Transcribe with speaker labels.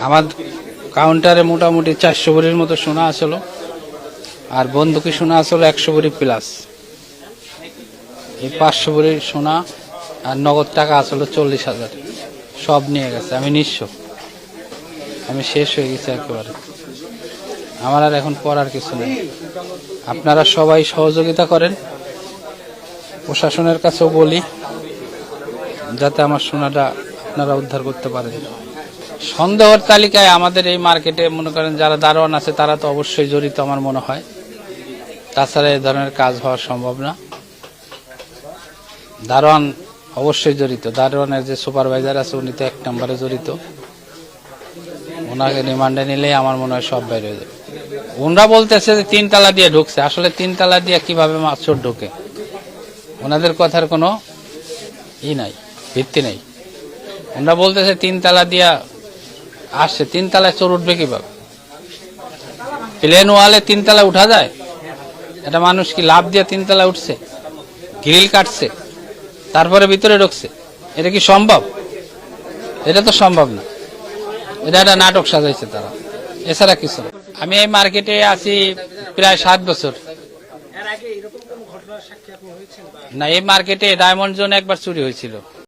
Speaker 1: আমার কাউন্টারে মোটামুটি 400 ভরির মতো সোনা আসলো, আর বন্দুকি সোনা আসলো 100 ভরি প্লাস। এই 500 ভরির সোনা আর নগদ টাকা আসলো 40,000, সব নিয়ে গেছে। আমি নিঃস্ব, আমি শেষ হয়ে গেছি একেবারে। আমার আর এখন পড়ার কিছু নেই। আপনারা সবাই সহযোগিতা করেন, প্রশাসনের কাছেও বলি যাতে আমার সোনাটা আপনারা উদ্ধার করতে পারেন। সন্দেহের তালিকায় আমাদের এই মার্কেটে মনে করেন যারা দারোয়ান আছে তারা তো অবশ্যই জড়িত আমার মনে হয়, তাছাড়া এই ধরনের কাজ হওয়া সম্ভব না। দারোয়ান অবশ্যই জড়িত, দারোয়ানের যে সুপারভাইজার আছে উনি তো 1 নম্বরে জড়িত। ওনাকে রিমান্ডে নিলেই আমার মনে হয় সব বের হয়ে যাবে। ওনারা বলতেছে যে 3 তালা দিয়ে ঢুকছে, আসলে 3 তালা দিয়ে কিভাবে চোর ঢোকে? ওনাদের কথার কোনো নাই, ভিত্তি নেই। ওনারা বলতেছে 3 তালা দিয়া আসছে, 3 তালায় চোর উঠবে কিভাবে? প্লেন ওয়ালে 3 তালা উঠা যায়? এটা মানুষ কি লাভ দিয়ে 3 তালা উঠছে, গ্রিল কাটছে, তারপরে ভিতরে ঢুকছে? এটা কি সম্ভব? এটা তো সম্ভব না। এটা একটা নাটক সাজাইছে তারা, এছাড়া কিছু না। আমি এই মার্কেটে আছি প্রায় 7 বছর। না, এই মার্কেটে ডায়মন্ড জোন একবার চুরি হয়েছিল।